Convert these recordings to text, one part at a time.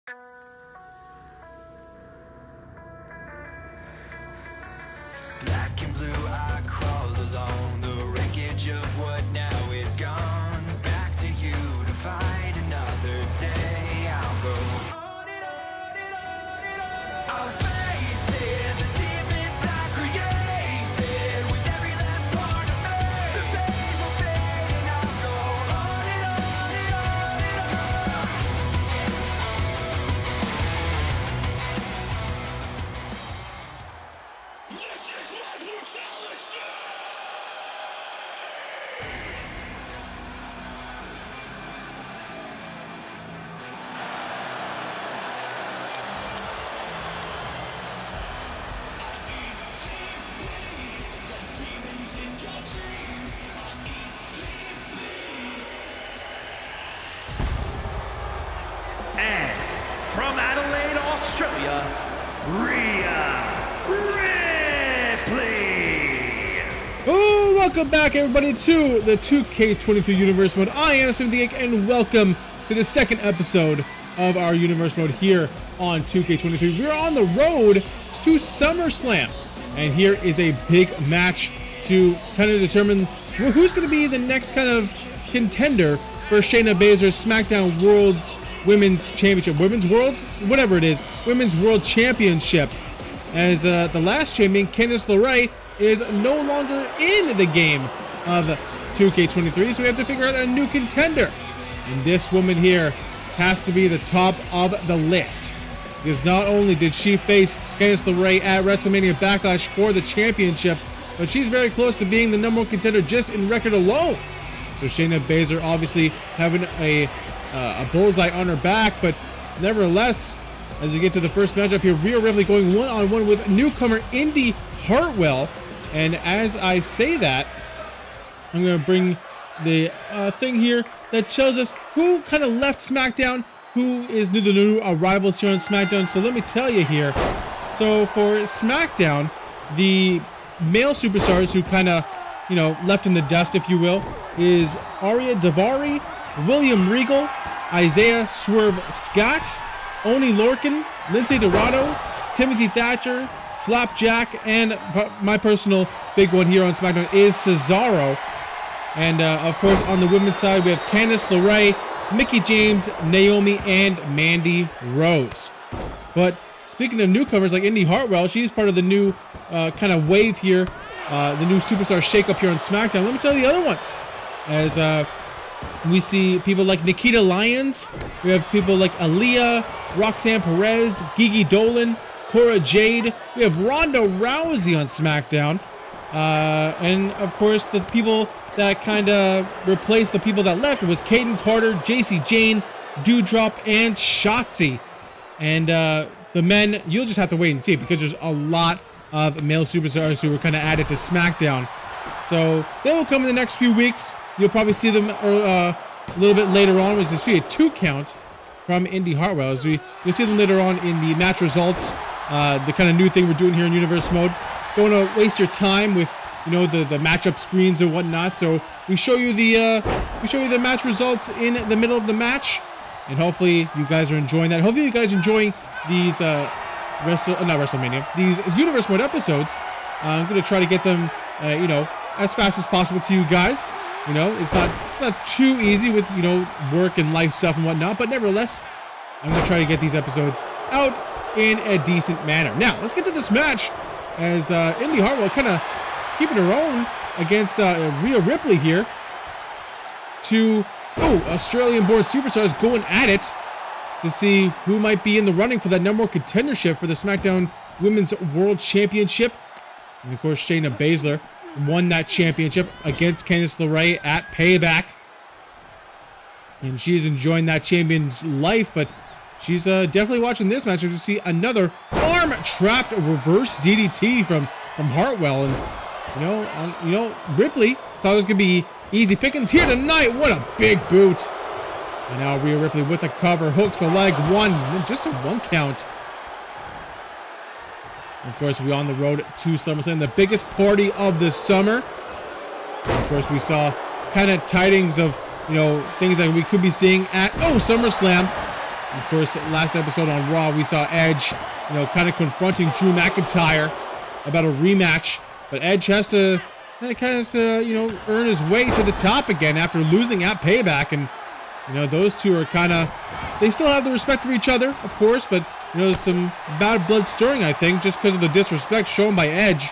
Black and blue, I crawl along the wreckage of what now is gone. Back to you to fight another day. I'll go on and on and on and on. I'll face it, the demons I created with every last part of me. The pain will fade and I'll go on and on and on and on. This is my brutality! And from Adelaide, Australia, Rhea Ripley. Oh, welcome back, everybody, to the 2K23 Universe Mode. I am Sam the Geek, and welcome to the second episode of our Universe Mode here on 2K23. We're on the road to SummerSlam, and here is a big match to kind of determine who's going to be the next kind of contender for Shayna Baszler's SmackDown Women's Championship, Women's World Championship, as the last champion, Candice LeRae, is no longer in the game of 2K23, so we have to figure out a new contender. And this woman here has to be the top of the list, because not only did she face Candice LeRae at WrestleMania Backlash for the championship, but she's very close to being the number one contender just in record alone. So Shayna Baszler obviously having a bullseye on her back, but nevertheless, as we get to the first matchup here, Rhea Ripley going one-on-one with newcomer Indy Hartwell. And as I say that, I'm going to bring the thing here that shows us who kind of left SmackDown, who is the new arrivals here on SmackDown. So let me tell you here. So for SmackDown, the male superstars who kind of, left in the dust, if you will, is Arya Daivari, William Regal, Isaiah Swerve Scott, Oni Lorcan, Lindsay Dorado, Timothy Thatcher, Slapjack, and my personal big one here on SmackDown is Cesaro. And of course, on the women's side, we have Candice LeRae, Mickie James, Naomi, and Mandy Rose. But speaking of newcomers like Indy Hartwell, she's part of the new kind of wave here, the new superstar shakeup here on SmackDown. Let me tell you the other ones. As we see people like Nikita Lyons, we have people like Aaliyah, Roxanne Perez, Gigi Dolan, Cora Jade. We have Ronda Rousey on SmackDown. And of course, the people that kind of replaced the people that left was Kaden Carter, JC Jane, Doudrop, and Shotzi. And the men, you'll just have to wait and see, because there's a lot of male superstars who were kind of added to SmackDown. So they will come in the next few weeks. You'll probably see them a little bit later on, which is a 2 count from Indy Hartwell. As you'll see them later on in the match results, the kind of new thing we're doing here in Universe Mode. Don't want to waste your time with the matchup screens and whatnot. So we show you the match results in the middle of the match, and hopefully you guys are enjoying that. Hopefully you guys are enjoying these these Universe Mode episodes. I'm gonna try to get them as fast as possible to you guys. It's not too easy with work and life stuff and whatnot, but nevertheless, I'm gonna try to get these episodes out in a decent manner. Now let's get to this match, as Indy Hartwell kind of keeping her own against Rhea Ripley here. Two Australian-born superstars going at it to see who might be in the running for that number one contendership for the SmackDown Women's World Championship. And of course, Shayna Baszler won that championship against Candice LeRae at Payback. And she's enjoying that champion's life, but she's definitely watching this match as we see another arm-trapped reverse DDT from Hartwell. And, Ripley thought it was going to be easy pickings here tonight. What a big boot. And now Rhea Ripley with the cover, hooks the leg, just a 1 count. Of course, we're on the road to SummerSlam, the biggest party of the summer. And of course, we saw kind of tidings of, things that we could be seeing at SummerSlam. Of course, last episode on Raw, we saw Edge, kind of confronting Drew McIntyre about a rematch. But Edge has to earn his way to the top again after losing at Payback. And, those two are they still have the respect for each other, of course, but, some bad blood stirring, I think, just because of the disrespect shown by Edge.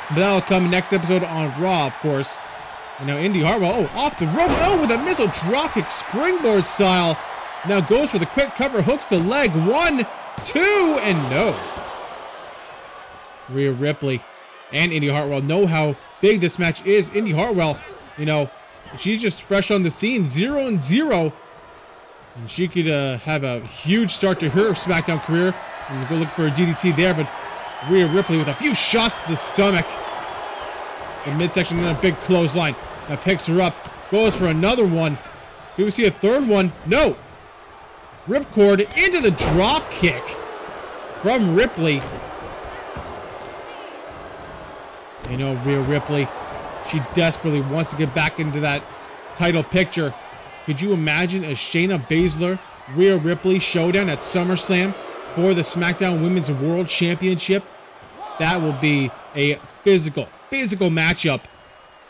But that'll come next episode on Raw, of course. And now Indy Hartwell, off the ropes, with a missile dropkick springboard style. Now goes for the quick cover, hooks the leg, 1, 2, and no. Rhea Ripley and Indy Hartwell know how big this match is. Indy Hartwell, she's just fresh on the scene, 0-0. And she could have a huge start to her SmackDown career. And go look for a DDT there, but Rhea Ripley with a few shots to the stomach. The midsection and a big clothesline. Now picks her up, goes for another one. Do we see a third one? No. Ripcord into the drop kick from Ripley. Rhea Ripley, she desperately wants to get back into that title picture. Could you imagine a Shayna Baszler, Rhea Ripley showdown at SummerSlam for the SmackDown Women's World Championship? That will be a physical matchup.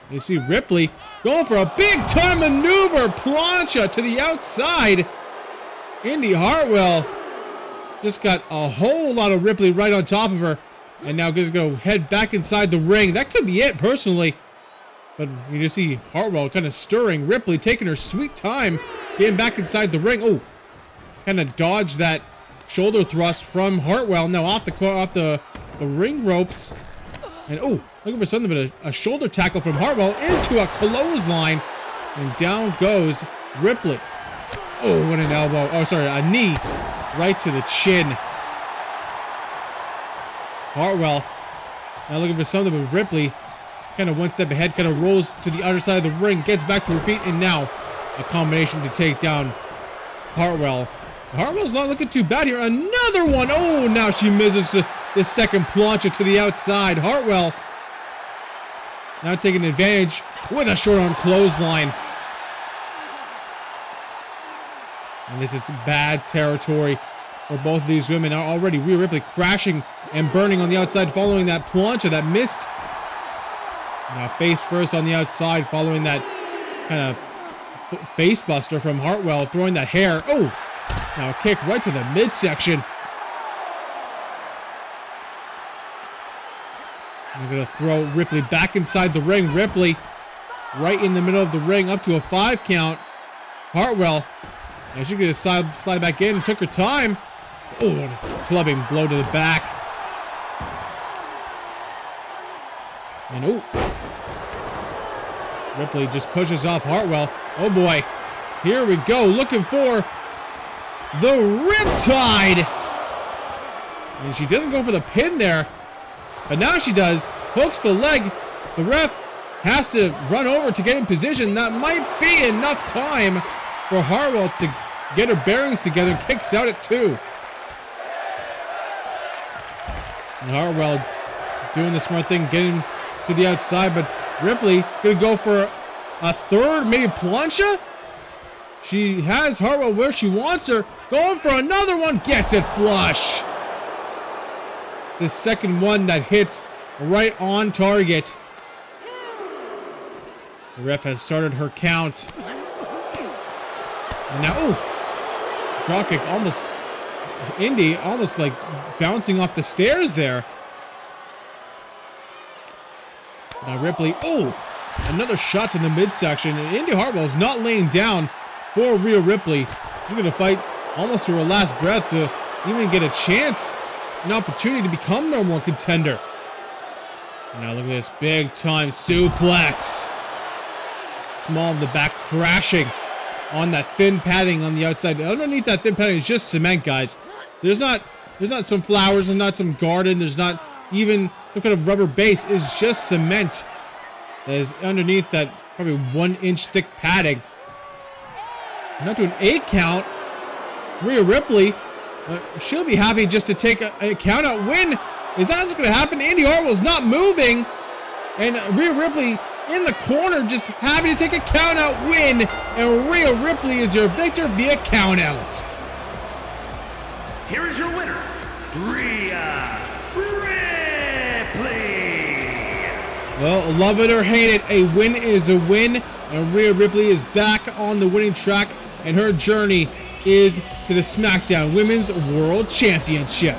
You see Ripley going for a big time maneuver, plancha to the outside. Indy Hartwell just got a whole lot of Ripley right on top of her. And now just go head back inside the ring. That could be it, personally. But you just see Hartwell kind of stirring. Ripley taking her sweet time getting back inside the ring. Kind of dodged that shoulder thrust from Hartwell. Now off the ring ropes. And looking for something but a shoulder tackle from Hartwell into a clothesline. And down goes Ripley. What an elbow. A knee right to the chin. Hartwell now looking for something, but Ripley kind of one step ahead, kind of rolls to the other side of the ring, gets back to her feet, and now a combination to take down Hartwell. Hartwell's not looking too bad here. Another one. Now she misses the second plancha to the outside. Hartwell now taking advantage with a short arm clothesline. And this is bad territory for both of these women. Already Rhea Ripley crashing and burning on the outside following that plancha that missed. Now face first on the outside following that kind of face buster from Hartwell, throwing that hair. Now a kick right to the midsection. I'm going to throw Ripley back inside the ring. Ripley right in the middle of the ring up to a 5 count. Hartwell, and she could just slide back in, took her time. A clubbing blow to the back. And Ripley just pushes off Hartwell. Oh boy, here we go, looking for the Riptide. And she doesn't go for the pin there, but now she does. Hooks the leg. The ref has to run over to get in position. That might be enough time for Hartwell to get her bearings together and kicks out at 2. And Hartwell doing the smart thing, getting to the outside, but Ripley gonna go for a third, maybe plancha. She has Hartwell where she wants her. Going for another one, gets it flush. The second one that hits right on target. The ref has started her count. And now, drop kick almost, Indy almost like bouncing off the stairs there. Now Ripley, another shot to the midsection. And Indy Hartwell is not laying down for Rhea Ripley. She's going to fight almost to her last breath to even get a chance, an opportunity to become number 1 contender. And now look at this big time suplex. Small in the back, crashing on that thin padding on the outside. Underneath that thin padding is just cement, guys. There's not some flowers, there's not some garden, there's not even some kind of rubber base. It's just cement that is underneath that probably 1 inch thick padding. Now to an 8 count. Rhea Ripley, she'll be happy just to take a count out win. Is that what's going to happen? Indy Hartwell's not moving, and Rhea Ripley in the corner just happy to take a count out win, and Rhea Ripley is your victor via count out. here is your winner, Rhea Ripley. Well, love it or hate it, a win is a win. And Rhea Ripley is back on the winning track, and her journey is to the SmackDown Women's World Championship.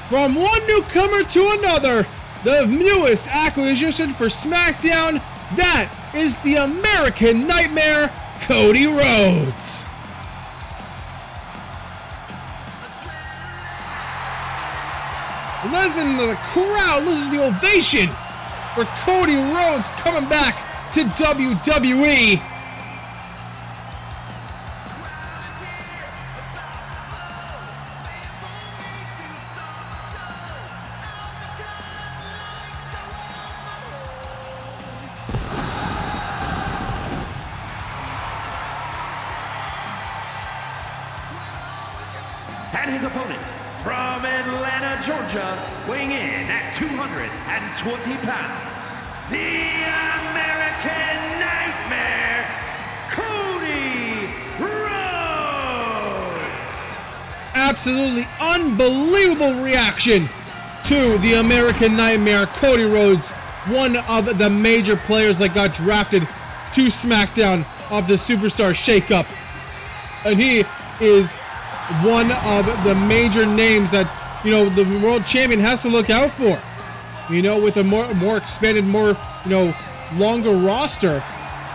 From one newcomer to another, the newest acquisition for SmackDown, that is the American Nightmare, Cody Rhodes. Listen to the crowd, listen to the ovation for Cody Rhodes coming back to WWE. And his opponent, from Atlanta, Georgia, weighing in at 220 pounds, the American Nightmare, Cody Rhodes! Absolutely unbelievable reaction to the American Nightmare, Cody Rhodes, one of the major players that got drafted to SmackDown of the Superstar Shakeup. And he is one of the major names that, you know, the world champion has to look out for. You know, with a more expanded, more, you know, longer roster.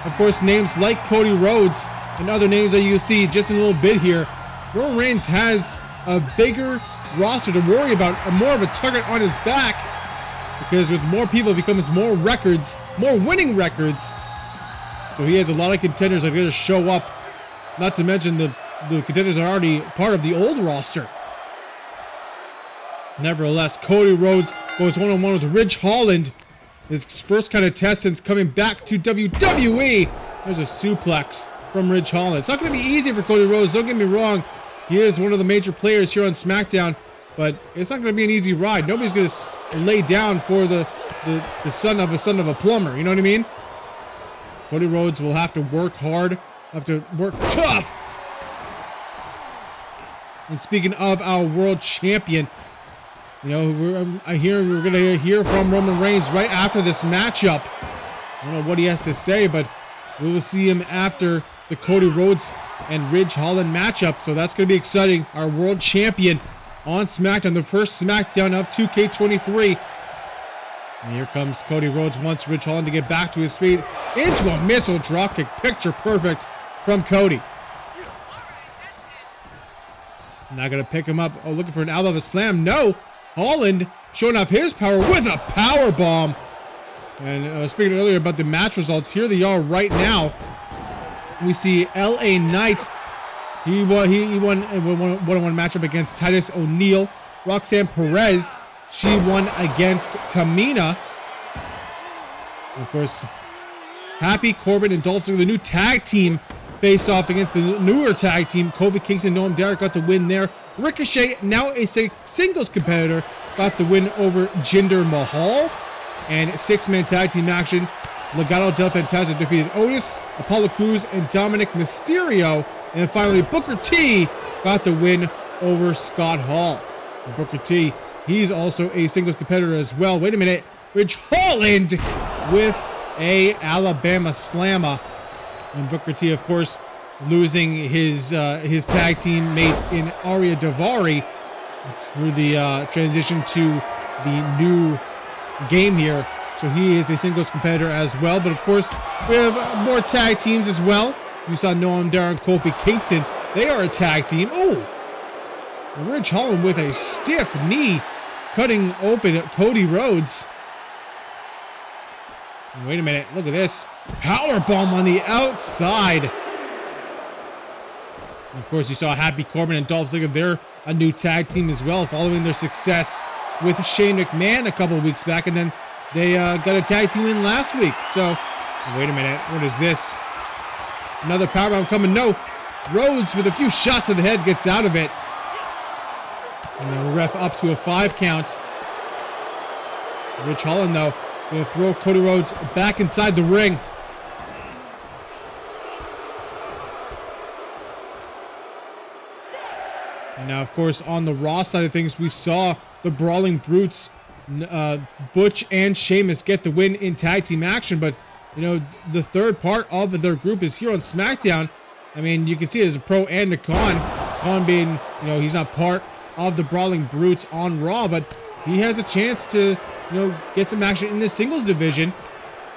Of course, names like Cody Rhodes and other names that you see just in a little bit here. Roman Reigns has a bigger roster to worry about, and more of a target on his back, because with more people it becomes more records, more winning records. So he has a lot of contenders that are going to show up. Not to mention the contenders are already part of the old roster. Nevertheless, Cody Rhodes goes one-on-one with Ridge Holland. His first kind of test since coming back to WWE. There's a suplex from Ridge Holland. It's not going to be easy for Cody Rhodes, don't get me wrong. He is one of the major players here on SmackDown, but it's not going to be an easy ride. Nobody's going to lay down for the son of a plumber, you know what I mean? Cody Rhodes will have to work hard, have to work tough. And speaking of our world champion, you know, I hear we're going to hear from Roman Reigns right after this matchup. I don't know what he has to say, but we will see him after the Cody Rhodes and Ridge Holland matchup. So that's going to be exciting. Our world champion on SmackDown, the first SmackDown of 2K23. And here comes Cody Rhodes, wants Ridge Holland to get back to his feet into a missile dropkick. Picture perfect from Cody. Not going to pick him up. Oh, looking for an Alabama slam. No. Holland showing off his power with a power bomb. And speaking earlier about the match results, here they are right now. We see LA Knight. He won a one-on-one matchup against Titus O'Neil. Roxanne Perez, she won against Tamina. Of course, Happy Corbin and Dolph Ziggler, the new tag team, faced off against the newer tag team. Kofi Kingston, Noam Dar got the win there. Ricochet, now a singles competitor, got the win over Jinder Mahal. And six-man tag team action. Legado del Fantasma defeated Otis, Apollo Crews, and Dominic Mysterio. And finally, Booker T got the win over Scott Hall. And Booker T, he's also a singles competitor as well. Wait a minute. Ridge Holland with a Alabama Slammer. And Booker T, of course, losing his tag team mate in Arya Daivari through the transition to the new game here. So he is a singles competitor as well. But of course, we have more tag teams as well. You saw Noam Dar and Kofi Kingston. They are a tag team. Oh! Ridge Holland with a stiff knee, cutting open Cody Rhodes. Wait a minute, look at this. Power bomb on the outside. Of course, you saw Happy Corbin and Dolph Ziggler. They're a new tag team as well, following their success with Shane McMahon a couple of weeks back, and then they got a tag team in last week. So, wait a minute, what is this? Another powerbomb coming. No, Rhodes with a few shots to the head gets out of it. And the ref up to a 5 count. Ridge Holland, though, going to throw Cody Rhodes back inside the ring. And now, of course, on the Raw side of things, we saw the Brawling Brutes, Butch and Sheamus, get the win in tag team action. But, you know, the third part of their group is here on SmackDown. I mean, you can see there's a pro and a con. Con being, you know, he's not part of the Brawling Brutes on Raw, but he has a chance to, you know, get some action in the singles division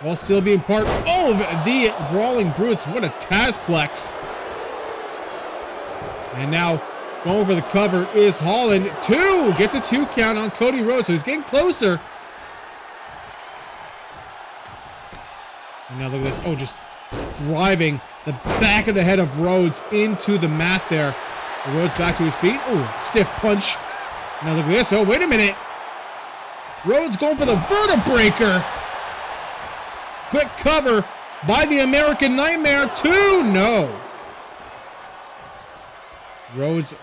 while still being part of the Brawling Brutes. What a Tazplex. And now, going for the cover is Holland. 2! Gets a 2 count on Cody Rhodes, so he's getting closer. And now look at this. Oh, just driving the back of the head of Rhodes into the mat there. Rhodes back to his feet. Oh, stiff punch. Now look at this. Oh, wait a minute. Rhodes going for the vertebreaker. Quick cover by the American Nightmare. 2! No. Rhodes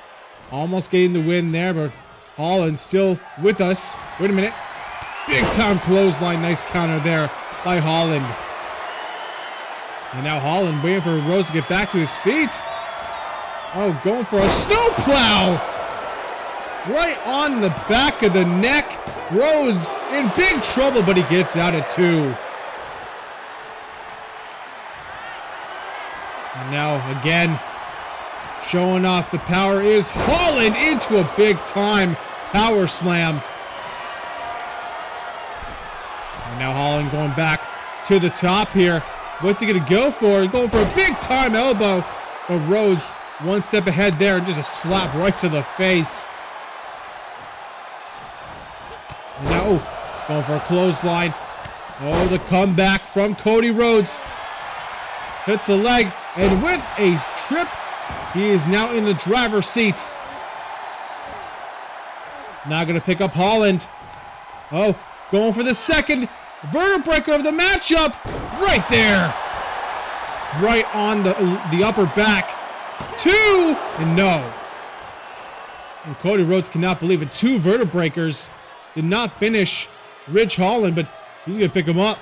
almost getting the win there, but Holland still with us. Wait a minute. Big time clothesline. Nice counter there by Holland. And now Holland waiting for Rhodes to get back to his feet. Oh, going for a snowplow. Right on the back of the neck. Rhodes in big trouble, but he gets out at 2. And now again, showing off the power is Holland into a big time power slam. And now Holland going back to the top here. What's he going to go for? He's going for a big time elbow. But Rhodes one step ahead there and just a slap right to the face. And now, oh, going for a clothesline. Oh, the comeback from Cody Rhodes. Hits the leg, and with a trip, he is now in the driver's seat. Now going to pick up Holland. Oh, going for the second vertebreaker of the matchup. Right there. Right on the upper back. 2, and no. And Cody Rhodes cannot believe it. 2 vertebreakers did not finish Ridge Holland, but he's going to pick him up.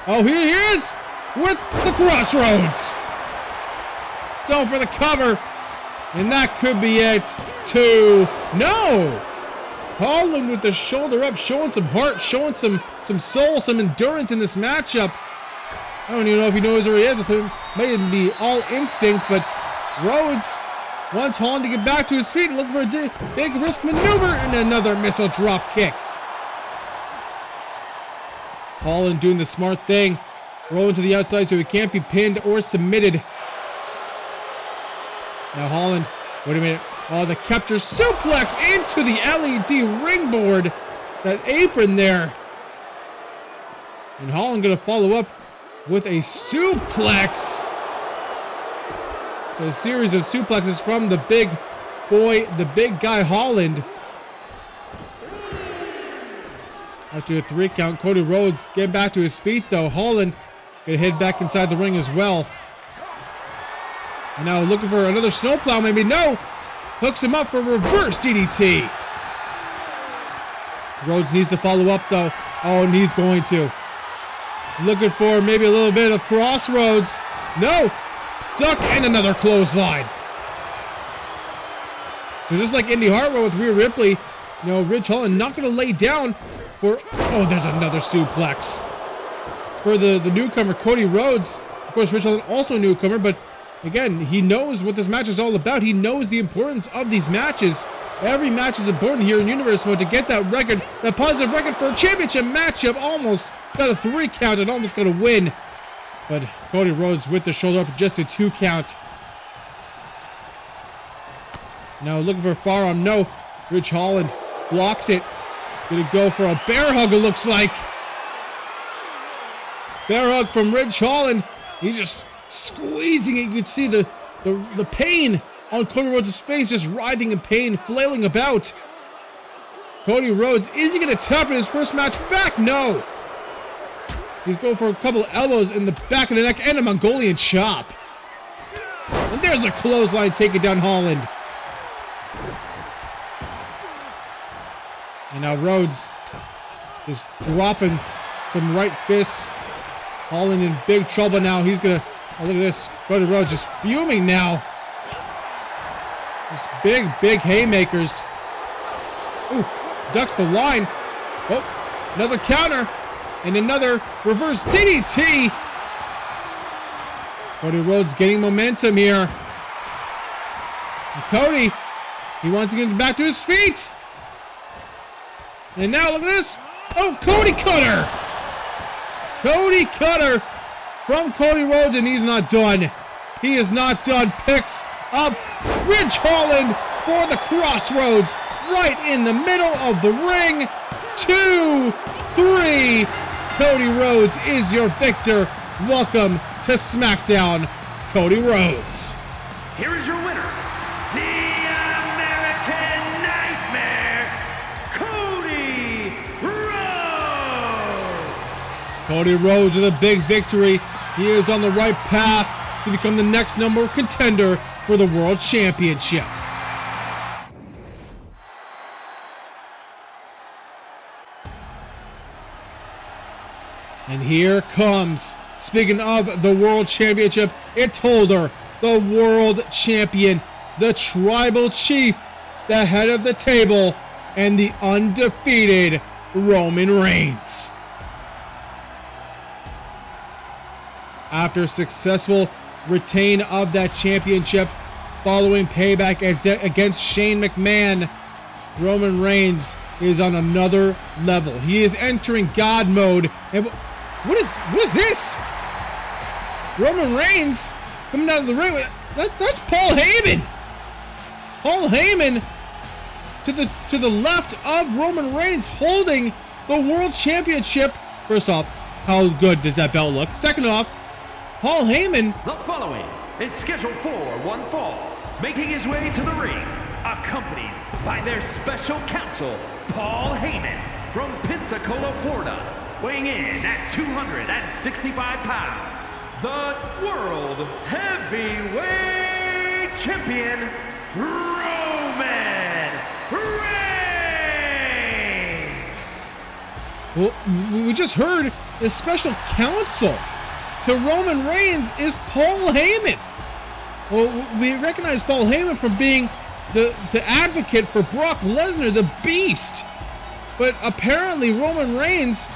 Oh, here he is with the Crossroads. Going for the cover. And that could be it. 2. No. Holland with the shoulder up, showing some heart, showing some soul, some endurance in this matchup. I don't even know if he knows where he is. It might be all instinct, but Rhodes wants Holland to get back to his feet, looking for a big risk maneuver, and another missile drop kick. Holland doing the smart thing, rolling to the outside so he can't be pinned or submitted. Now Holland, wait a minute. Oh, the capture suplex into the LED ringboard. That apron there. And Holland going to follow up with a suplex. So a series of suplexes from the big boy, the big guy Holland. After a 3 count, Cody Rhodes getting back to his feet though. Holland going to head back inside the ring as well. And now looking for another snowplow, maybe. No! Hooks him up for reverse DDT. Rhodes needs to follow up though. Oh, and he's going to. Looking for maybe a little bit of crossroads. No! Duck and another clothesline. So just like Indy Hartwell with Rhea Ripley, you know, Ridge Holland not going to lay down for... Oh, there's another suplex. For the newcomer, Cody Rhodes. Of course, Ridge Holland also a newcomer, but again, he knows what this match is all about. He knows the importance of these matches. Every match is important here in Universe Mode to get that record, that positive record for a championship matchup. Almost got a 3 count and almost got a win. But Cody Rhodes with the shoulder up, just a 2 count. Now looking for a firearm. No. Ridge Holland blocks it. Gonna go for a bear hug, it looks like. Bear hug from Ridge Holland. He's just squeezing it. You can see the pain on Cody Rhodes' face, just writhing in pain, flailing about. Cody Rhodes, is he going to tap in his first match back? No. He's going for a couple of elbows in the back of the neck and a Mongolian chop. And there's a clothesline taking down Holland. And now Rhodes is dropping some right fists. Holland in big trouble now. He's gonna, oh, look at this. Cody Rhodes just fuming now. Just big haymakers. Ooh, ducks the line. Oh, another counter. And another reverse DDT. Cody Rhodes getting momentum here. And Cody, he wants to get back to his feet. And now look at this. Oh, Cody Cutter. Cody Cutter from Cody Rhodes, and he's not done. He is not done. Picks up Ridge Holland for the crossroads right in the middle of the ring. 2, 3. Cody Rhodes is your victor. Welcome to SmackDown, Cody Rhodes. Here is your winner, the American Nightmare, Cody Rhodes. Cody Rhodes with a big victory. He is on the right path to become the next number one contender for the World Championship. And here comes, speaking of the World Championship, it's Holder, the World Champion, the Tribal Chief, the head of the table, and the undefeated Roman Reigns. After a successful retain of that championship following Payback against Shane McMahon, Roman Reigns is on another level. He is entering God mode. And what is this? Roman Reigns coming out of the ring. That's Paul Heyman. Paul Heyman to the left of Roman Reigns holding the World Championship. First off, how good does that belt look? Second off, Paul Heyman. The following is scheduled for one fall, making his way to the ring, accompanied by their special counsel, Paul Heyman, from Pensacola, Florida, weighing in at 265 pounds, the World Heavyweight Champion, Roman Reigns. Well, we just heard the special counsel to Roman Reigns is Paul Heyman. Well, we recognize Paul Heyman from being the advocate for Brock Lesnar, the Beast. But apparently Roman Reigns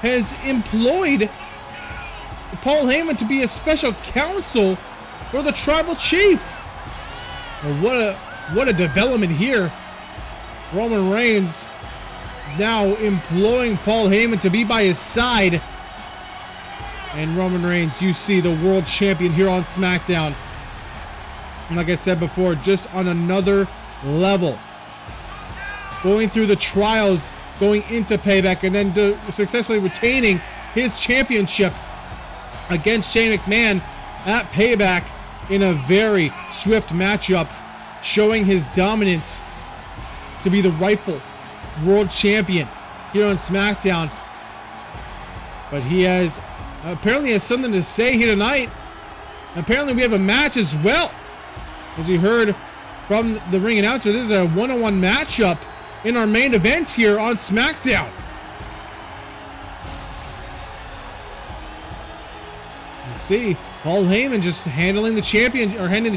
has employed Paul Heyman to be a special counsel for the Tribal Chief. Well, what a development here. Roman Reigns now employing Paul Heyman to be by his side. And Roman Reigns, you see the world champion here on SmackDown. And like I said before, just on another level. Going through the trials, going into Payback, and then successfully retaining his championship against Shane McMahon at Payback in a very swift matchup, showing his dominance to be the rightful world champion here on SmackDown. But he apparently has something to say here tonight. Apparently we have a match as well. As you heard from the ring announcer, this is a one-on-one matchup in our main event here on SmackDown. You see Paul Heyman just handing the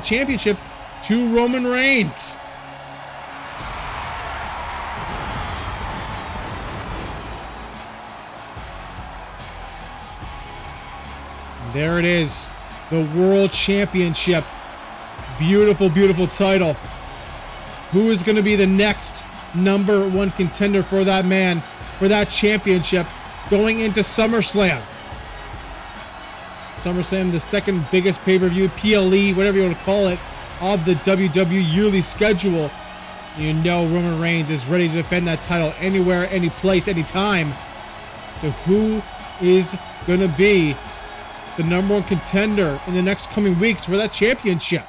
championship to Roman Reigns. There it is, the World Championship. Beautiful, beautiful title. Who is going to be the next number one contender for that man, for that championship, going into SummerSlam? SummerSlam, the second biggest pay-per-view, PLE, whatever you want to call it, of the WWE yearly schedule. You know Roman Reigns is ready to defend that title anywhere, any place, anytime. So who is going to be the number one contender in the next coming weeks for that championship?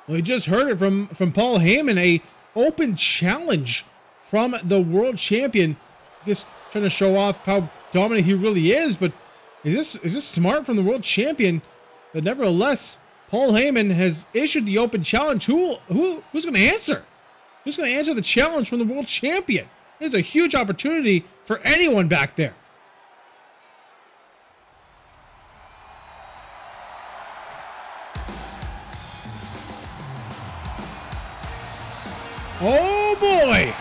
Well, you just heard it from Paul Heyman, a open challenge from the world champion. Just trying to show off how dominant he really is, but is this smart from the world champion? But nevertheless, Paul Heyman has issued the open challenge. Who's going to answer? Who's going to answer the challenge from the world champion? It's a huge opportunity for anyone back there. Oh boy!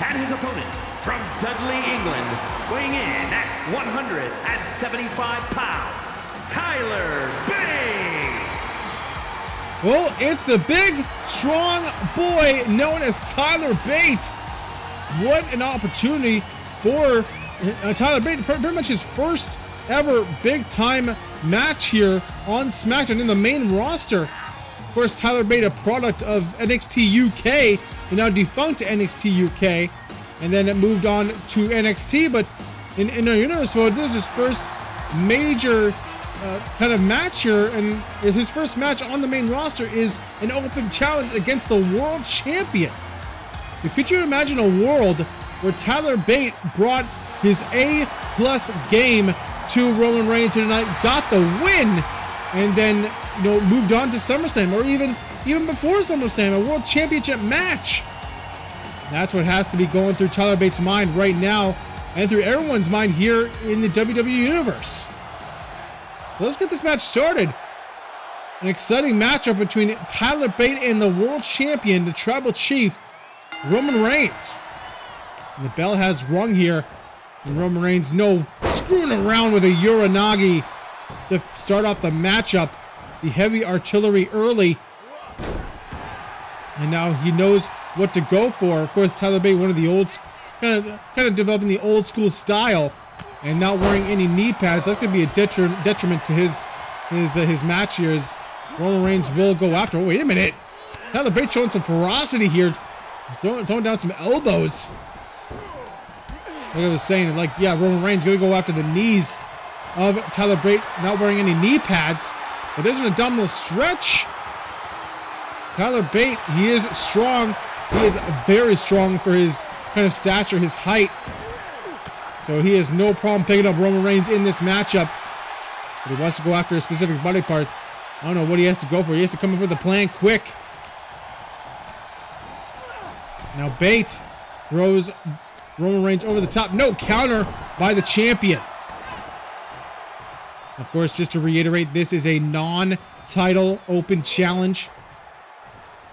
And his opponent from Dudley, England, weighing in at 175 pounds, Tyler Bate! Well, it's the big, strong boy known as Tyler Bate. What an opportunity for Tyler Bate. Pretty much his first ever big-time match here on SmackDown in the main roster. Of course, Tyler Bate, a product of NXT UK, and now defunct NXT UK, and then it moved on to NXT. But in our universe mode, this is his first major kind of match here, and his first match on the main roster is an open challenge against the world champion. So could you imagine a world where Tyler Bate brought his A+ game to Roman Reigns tonight, got the win, and then moved on to SummerSlam, or even before SummerSlam, a World Championship match? That's what has to be going through Tyler Bate's mind right now, and through everyone's mind here in the WWE Universe. So let's get this match started. An exciting matchup between Tyler Bate and the World Champion, the Tribal Chief, Roman Reigns. And the bell has rung here, and Roman Reigns screwing around with a Uranagi to start off the matchup. The heavy artillery early, and now he knows what to go for. Of course, Tyler Bate, one of the old, kind of developing the old school style, and not wearing any knee pads. That's going to be a detriment to his match here, as Roman Reigns will go after. Oh, wait a minute, Tyler Bate showing some ferocity here, throwing down some elbows. Like I was saying, Roman Reigns going to go after the knees of Tyler Bate, not wearing any knee pads. But there's an abdominal stretch. Tyler Bate, he is strong. He is very strong for his kind of stature, his height. So he has no problem picking up Roman Reigns in this matchup. But he wants to go after a specific body part. I don't know what he has to go for. He has to come up with a plan quick. Now Bate throws Roman Reigns over the top. No counter by the champion. Of course, just to reiterate, this is a non-title open challenge.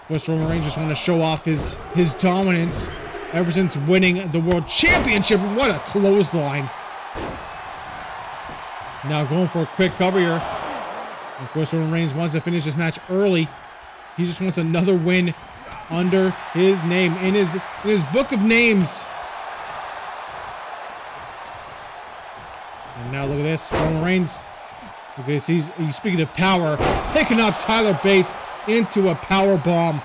Of course, Roman Reigns just want to show off his dominance ever since winning the World Championship. What a clothesline. Now going for a quick cover here. Of course, Roman Reigns wants to finish this match early. He just wants another win under his name, in his book of names. And now look at this, Roman Reigns. Look at this, he's speaking of power, picking up Tyler Bate into a power bomb.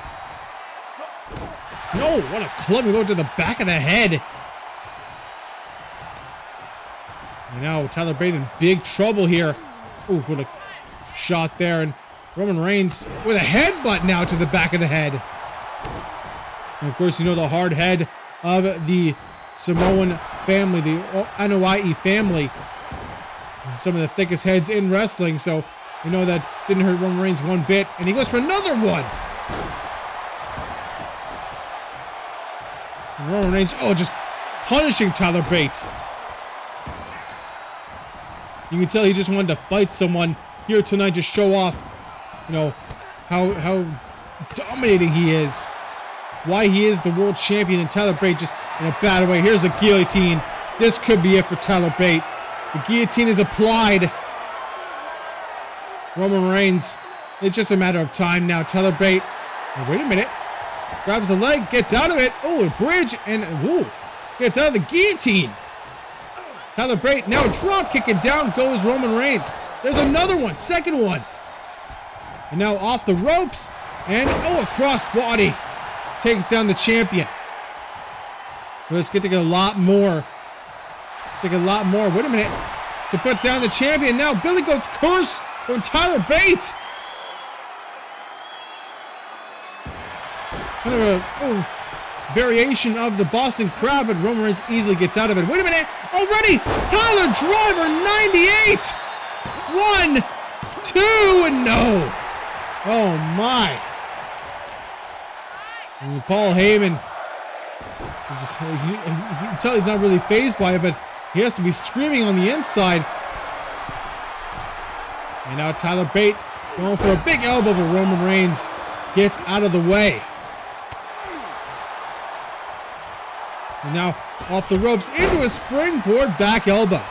No, what a clubbing blow to the back of the head. And now Tyler Bate in big trouble here. Ooh, what a shot there. And Roman Reigns with a headbutt now to the back of the head. And of course, the hard head of the Samoan family, the Anoa'i family. Some of the thickest heads in wrestling, so that didn't hurt Roman Reigns one bit. And he goes for another one. And Roman Reigns, just punishing Tyler Bate. You can tell he just wanted to fight someone here tonight to show off, how dominating he is. Why he is the world champion, and Tyler Bate just in a bad way. Here's a guillotine. This could be it for Tyler Bate. The guillotine is applied. Roman Reigns, it's just a matter of time now. Tyler Bate, wait a minute. Grabs the leg, gets out of it. Oh, a bridge, and gets out of the guillotine. Tyler Bate now drop kicking, down goes Roman Reigns. There's another one, second one. And now off the ropes, and a cross body takes down the champion. Let's get to get a lot more. Wait a minute. To put down the champion now. Billy Goat's curse from Tyler Bate. kind of a variation of the Boston Crab, but Roman Reigns easily gets out of it. Wait a minute, already Tyler Driver 98. 1, 2, and no. Oh my. And Paul Heyman, you can tell he's not really fazed by it, but he has to be screaming on the inside. And now Tyler Bate going for a big elbow, but Roman Reigns gets out of the way. And now off the ropes into a springboard back elbow.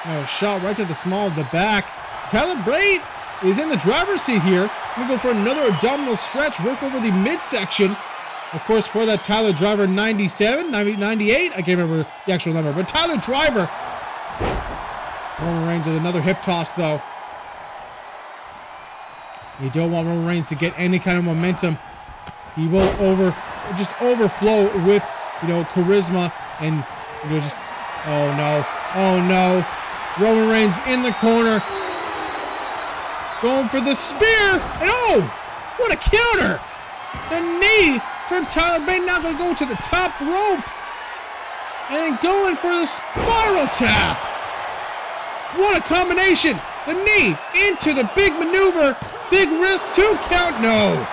Oh, shot right to the small of the back. Tyler Bate is in the driver's seat here. We go for another abdominal stretch, work over the midsection. Of course, for that Tyler Driver 97, 98, I can't remember the actual number, but Tyler Driver. Roman Reigns with another hip toss, though. You don't want Roman Reigns to get any kind of momentum. He will just overflow with, charisma and, just, oh no, oh no. Roman Reigns in the corner. Going for the spear, and oh, what a counter. The knee from Tyler Bate now going to go to the top rope. And going for the spiral tap. What a combination. The knee into the big maneuver. Big wrist, 2 count, no.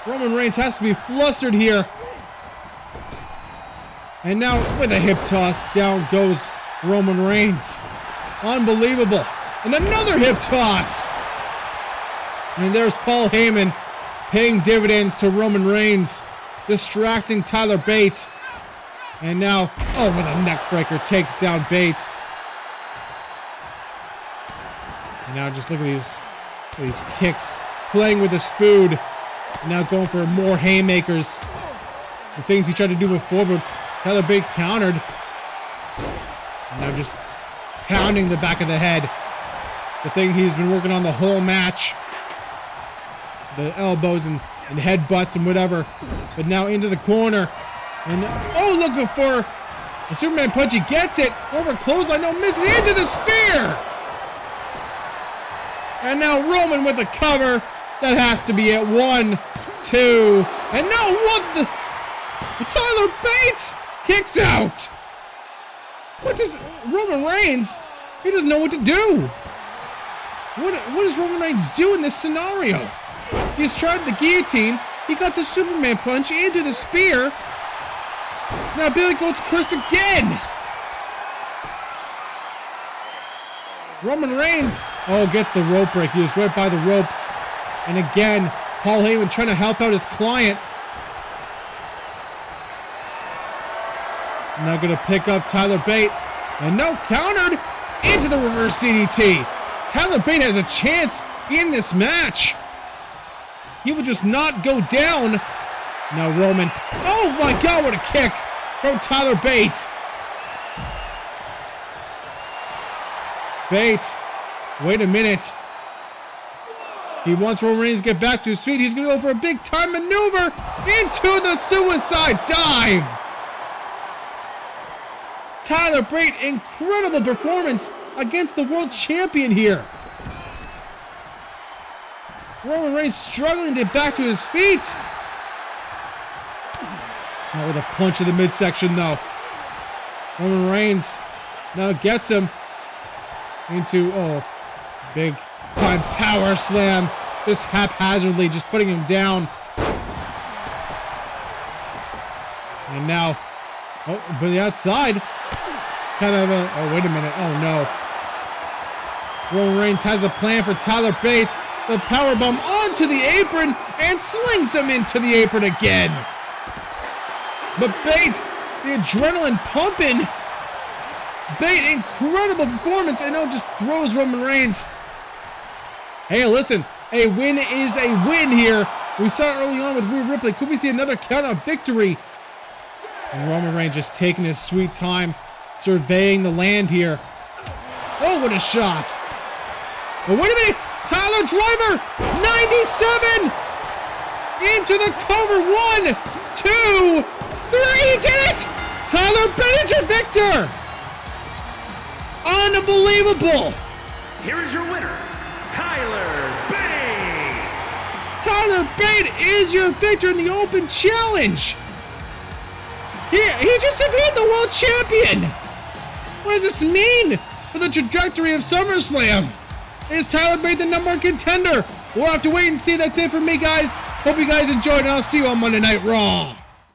Roman Reigns has to be flustered here. And now with a hip toss, down goes Roman Reigns. Unbelievable. And another hip toss. And there's Paul Heyman paying dividends to Roman Reigns, distracting Tyler Bate. And now, oh, with a neck breaker, takes down Bate. And now just look at these kicks, playing with his food. And now going for more haymakers. The things he tried to do before, but Tyler Bate countered. And now just pounding the back of the head. The thing he's been working on the whole match. The elbows and headbutts and whatever. But now into the corner. And oh, looking for a Superman punch. He gets it. Over clothesline. No, misses into the spear. And now Roman with a cover. That has to be at 1, 2. And now what the? Tyler Bate kicks out. What does Roman Reigns? He doesn't know what to do. What does Roman Reigns do in this scenario? He's tried the guillotine. He got the Superman punch into the spear. Now Billy Goat's curse again. Roman Reigns, gets the rope break. He was right by the ropes. And again, Paul Heyman trying to help out his client. Now going to pick up Tyler Bate. And no, countered into the reverse DDT. Tyler Bate has a chance in this match. He will just not go down. Now Roman. Oh my God, what a kick from Tyler Bate. Bate, wait a minute. He wants Roman Reigns to get back to his feet. He's going to go for a big time maneuver into the suicide dive. Tyler Bate, incredible performance against the world champion here. Roman Reigns struggling to get back to his feet. Not with a punch in the midsection, though. Roman Reigns now gets him into, big time power slam. Just haphazardly, just putting him down. And now, but the outside, kind of wait a minute, oh no. Roman Reigns has a plan for Tyler Bate. The powerbomb onto the apron and slings him into the apron again. But Bate, the adrenaline pumping. Bate, incredible performance, and just throws Roman Reigns. Hey, listen, a win is a win here. We saw it early on with Rhea Ripley. Could we see another count-out victory? And Roman Reigns just taking his sweet time, surveying the land here. Oh, what a shot. But wait a minute. Tyler Driver, 97. Into the cover. 1, 2, 3. He did it. Tyler Bate is your victor. Unbelievable. Here is your winner, Tyler Bate. Tyler Bate is your victor in the Open Challenge. He just defeated the world champion. What does this mean for the trajectory of SummerSlam? Is Tyler Bate the #1 contender? We'll have to wait and see. That's it for me, guys. Hope you guys enjoyed, and I'll see you on Monday Night Raw.